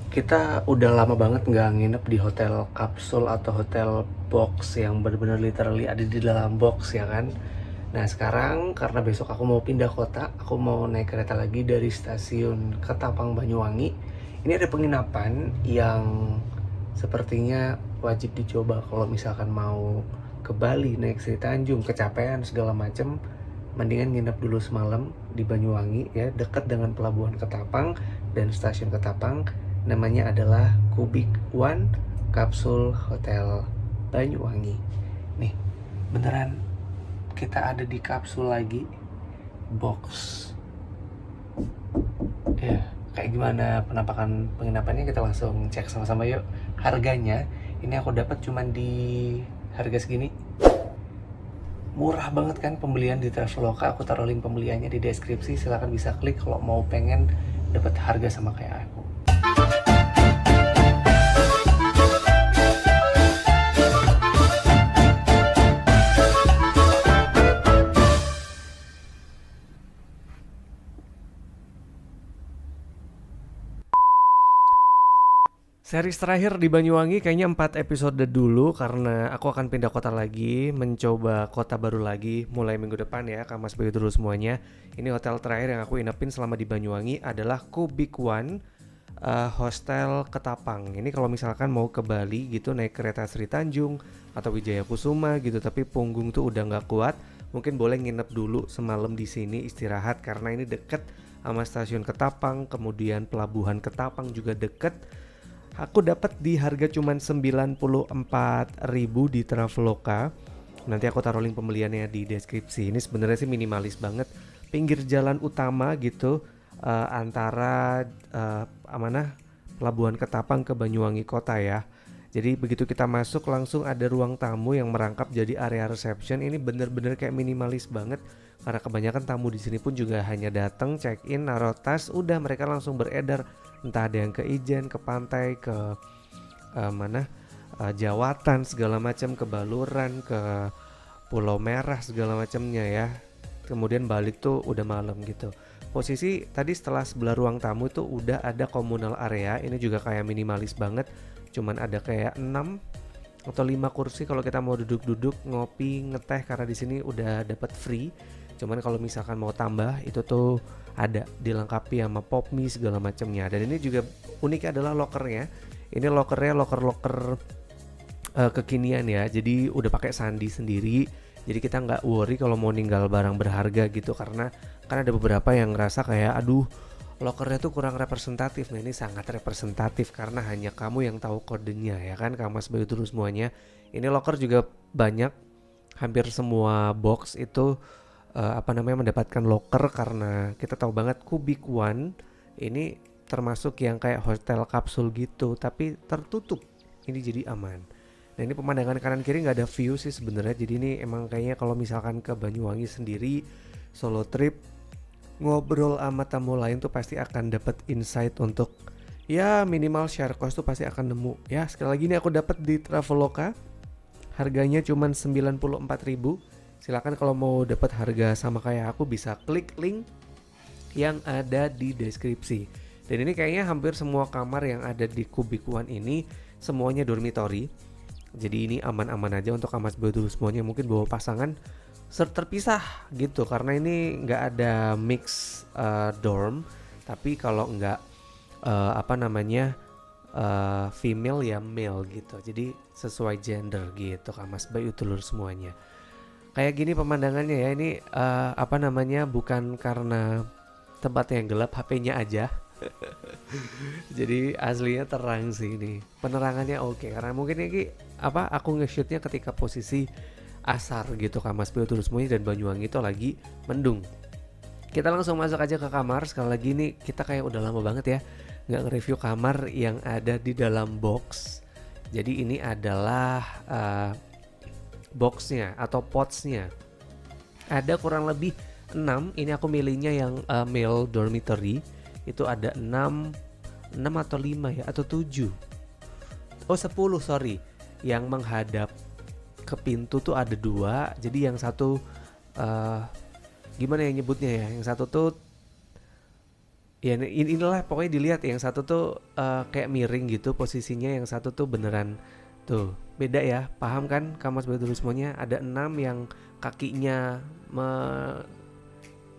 Kita udah lama banget nggak nginep di hotel kapsul atau hotel box yang bener-bener literally ada di dalam box ya kan. Nah sekarang karena besok aku mau pindah kota, aku mau naik kereta lagi dari stasiun Ketapang Banyuwangi. Ini ada penginapan yang sepertinya wajib dicoba kalau misalkan mau ke Bali naik Sri Tanjung, kecapean segala macem. Mendingan nginep dulu semalam di Banyuwangi ya, dekat dengan pelabuhan Ketapang dan stasiun Ketapang. Namanya adalah Kubik One Kapsul Hotel Banyuwangi. Nih, beneran kita ada di kapsul lagi, box. Ya, kayak gimana penampakan penginapannya kita langsung cek sama-sama yuk. Harganya, ini aku dapat cuman di harga segini. Murah banget kan pembelian di Traveloka. Aku taruh link pembeliannya di deskripsi. Silahkan bisa klik kalau mau pengen dapat harga sama kayak aku. Series terakhir di Banyuwangi kayaknya 4 episode dulu karena aku akan pindah kota lagi, mencoba kota baru lagi mulai minggu depan ya, Kamas begitu dulu semuanya. Ini hotel terakhir yang aku inepin selama di Banyuwangi adalah Kubik One Hostel Ketapang. Ini kalau misalkan mau ke Bali gitu naik kereta Sri Tanjung atau Wijaya Kusuma gitu, tapi punggung tuh udah nggak kuat, mungkin boleh nginep dulu semalam di sini istirahat karena ini deket sama stasiun Ketapang, kemudian pelabuhan Ketapang juga deket. Aku dapat di harga cuman 94.000 di Traveloka. Nanti aku taruh link pembeliannya di deskripsi. Ini sebenarnya sih minimalis banget. Pinggir jalan utama gitu, antara mana Pelabuhan Ketapang ke Banyuwangi kota ya. Jadi begitu kita masuk langsung ada ruang tamu yang merangkap jadi area reception. Ini bener-bener kayak minimalis banget. Karena kebanyakan tamu di sini pun juga hanya datang, check in, naruh tas, udah mereka langsung beredar. Entah ada yang ke Ijen, ke pantai, ke Jawatan segala macam, ke Baluran, ke Pulau Merah segala macamnya ya. Kemudian balik tuh udah malam gitu. Posisi tadi setelah sebelah ruang tamu tuh udah ada communal area. Ini juga kayak minimalis banget. Cuman ada kayak 6 atau 5 kursi kalau kita mau duduk-duduk ngopi ngeteh karena di sini udah dapat free. Cuman kalau misalkan mau tambah itu tuh ada dilengkapi sama pop mie segala macamnya. Dan ini juga unik adalah lockernya. Ini lockernya locker kekinian ya. Jadi udah pakai sandi sendiri. Jadi kita nggak worry kalau mau ninggal barang berharga gitu karena kan ada beberapa yang ngerasa kayak aduh lockernya tuh kurang representatif. Nah ini sangat representatif karena hanya kamu yang tahu kodenya ya kan, Kamas Bayu terus semuanya. Ini locker juga banyak, hampir semua box itu mendapatkan locker karena kita tahu banget Kubik One ini termasuk yang kayak hotel kapsul gitu tapi tertutup. Ini jadi aman. Nah ini pemandangan kanan kiri nggak ada view sih sebenarnya. Jadi ini emang kayaknya kalau misalkan ke Banyuwangi sendiri solo trip ngobrol sama tamu lain tuh pasti akan dapat insight untuk ya minimal share cost tuh pasti akan nemu. Ya sekali lagi ini aku dapat di Traveloka. Harganya cuma 94.000. Silakan kalau mau dapat harga sama kayak aku bisa klik link yang ada di deskripsi. Dan ini kayaknya hampir semua kamar yang ada di Kubik One ini semuanya dormitory. Jadi ini aman-aman aja untuk Kamas dulu semuanya. Mungkin bawa pasangan terpisah gitu karena ini nggak ada mix dorm. Tapi kalau nggak female ya male gitu. Jadi sesuai gender gitu Kamas Bayu telur semuanya. Kayak gini pemandangannya ya. Ini bukan karena tempatnya yang gelap, HP-nya aja. Jadi aslinya terang sih ini. Penerangannya oke karena mungkin ini aku nge-shootnya ketika posisi asar gitu Kamas Bayu terus semuanya dan Banyuwangi itu lagi mendung. Kita langsung masuk aja ke kamar. Sekali lagi nih kita kayak udah lama banget ya nggak nge-review kamar yang ada di dalam box. Jadi ini adalah boxnya atau podsnya. Ada kurang lebih 6. Ini aku milihnya yang male dormitory. Itu ada 6 atau 5 ya atau 7. Oh 10 sorry. Yang menghadap ke pintu tuh ada 2. Jadi yang satu gimana ya nyebutnya ya. Yang satu tuh Ya inilah pokoknya dilihat yang satu tuh kayak miring gitu posisinya, yang satu tuh beneran tuh beda ya, paham kan Kamas Turismonya? Ada 6 yang kakinya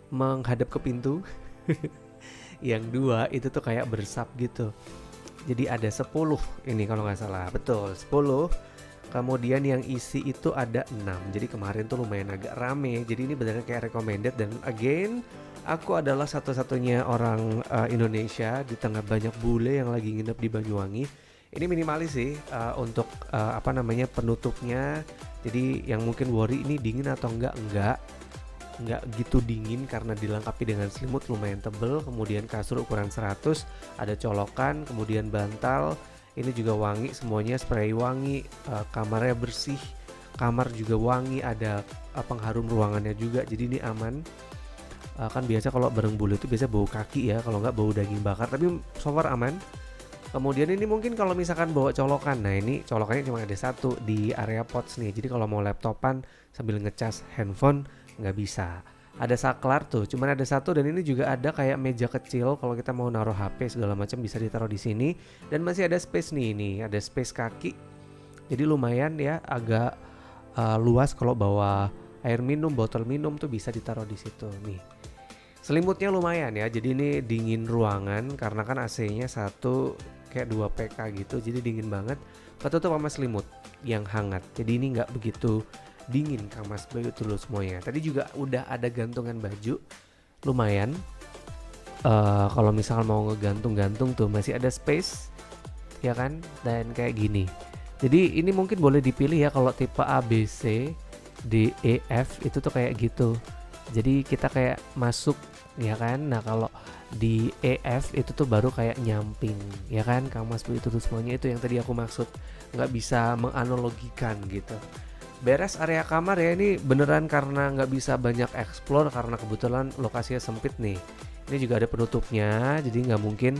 menghadap ke pintu, yang 2 itu tuh kayak bersap gitu. Jadi ada 10 ini kalau nggak salah, betul 10. Kemudian yang isi itu ada 6. Jadi kemarin tuh lumayan agak rame. Jadi ini benar kayak recommended. Dan again, aku adalah satu-satunya orang Indonesia di tengah banyak bule yang lagi nginep di Banyuwangi. Ini minimalis sih untuk apa namanya penutupnya. Jadi yang mungkin worry ini dingin atau enggak gitu dingin karena dilengkapi dengan selimut lumayan tebel, kemudian kasur ukuran 100, ada colokan, kemudian bantal. Ini juga wangi, semuanya spray wangi, kamarnya bersih, kamar juga wangi, ada pengharum ruangannya juga, jadi ini aman. Kan biasa kalau bareng bule itu biasa bau kaki ya, kalau nggak bau daging bakar, tapi so far aman. Kemudian ini mungkin kalau misalkan bawa colokan, nah ini colokannya cuma ada satu di area pods nih, jadi kalau mau laptopan sambil ngecas handphone nggak bisa. Ada saklar tuh, cuman ada satu, dan ini juga ada kayak meja kecil kalau kita mau naruh HP segala macam bisa ditaruh di sini, dan masih ada space nih, ini ada space kaki. Jadi lumayan ya, agak luas kalau bawa air minum, botol minum tuh bisa ditaruh di situ nih. Selimutnya lumayan ya, jadi ini dingin ruangan karena kan AC-nya satu kayak 2 PK gitu, jadi dingin banget. Ketutup sama selimut yang hangat, jadi ini nggak begitu dingin Kamas Turismonya. Tadi juga udah ada gantungan baju, lumayan. Kalau misal mau ngegantung-gantung tuh masih ada space, ya kan? Dan kayak gini. Jadi ini mungkin boleh dipilih ya kalau tipe A, B, C, D, E, F itu tuh kayak gitu. Jadi kita kayak masuk, ya kan? Nah kalau di EF itu tuh baru kayak nyamping, ya kan? Kamas Turismonya itu yang tadi aku maksud, nggak bisa menganalogikan gitu. Beres area kamar ya, ini beneran karena nggak bisa banyak explore karena kebetulan lokasinya sempit nih. Ini juga ada penutupnya, jadi nggak mungkin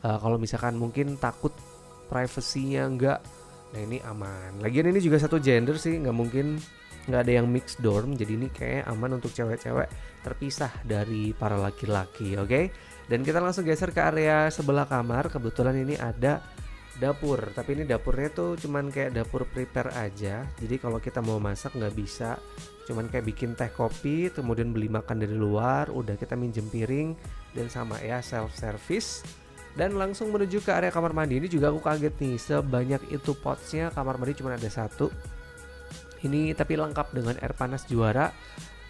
kalau misalkan mungkin takut privasinya nggak. Nah ini aman. Lagian ini juga satu gender sih, nggak mungkin nggak ada yang mixed dorm. Jadi ini kayak aman untuk cewek-cewek terpisah dari para laki-laki, oke? Dan kita langsung geser ke area sebelah kamar. Kebetulan ini ada dapur, tapi ini dapurnya tuh cuman kayak dapur prepare aja. Jadi kalau kita mau masak nggak bisa, cuman kayak bikin teh kopi, kemudian beli makan dari luar, udah kita minjem piring dan sama ya self service. Dan langsung menuju ke area kamar mandi. Ini juga aku kaget nih, sebanyak itu potsnya kamar mandi cuma ada satu. Ini tapi lengkap dengan air panas juara,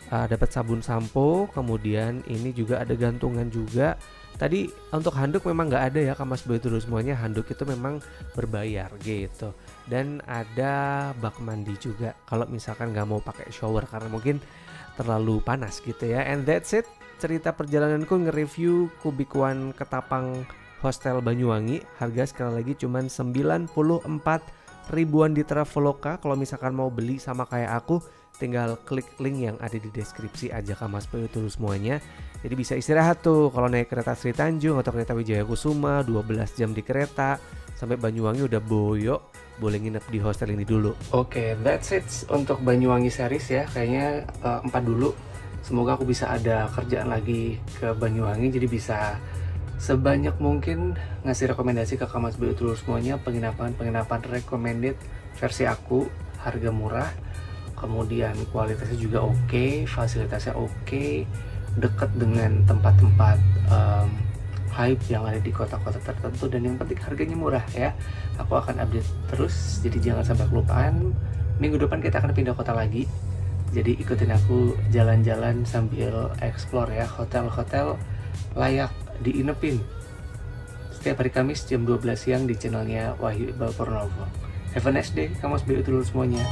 dapat sabun sampo, kemudian ini juga ada gantungan juga. Tadi untuk handuk memang nggak ada ya Kamas Turismonya, handuk itu memang berbayar gitu. Dan ada bak mandi juga kalau misalkan nggak mau pakai shower karena mungkin terlalu panas gitu ya. And that's it, cerita perjalananku nge-review Kubik One Ketapang Hostel Banyuwangi. Harga sekali lagi cuman 94 ribuan di Traveloka. Kalau misalkan mau beli sama kayak aku, tinggal klik link yang ada di deskripsi aja Kamas Turismonya. Jadi bisa istirahat tuh kalau naik kereta Sri Tanjung atau kereta Wijaya Kusuma, 12 jam di kereta sampai Banyuwangi udah boyok, boleh nginep di hostel ini dulu. Oke, that's it untuk Banyuwangi series ya. Kayaknya 4 dulu. Semoga aku bisa ada kerjaan lagi ke Banyuwangi, jadi bisa sebanyak mungkin ngasih rekomendasi ke Kamas Turismonya penginapan recommended versi aku, harga murah, kemudian kualitasnya juga oke, fasilitasnya oke, dekat dengan tempat-tempat hype yang ada di kota-kota tertentu, dan yang penting harganya murah ya. Aku akan update terus, jadi jangan sampai kelupaan. Minggu depan kita akan pindah kota lagi, jadi ikutin aku jalan-jalan sambil explore ya, hotel-hotel layak diinepin setiap hari Kamis jam 12 siang di channelnya Wahyu Iqbal Purnomo. Have a nice day, Kamas Turismonya.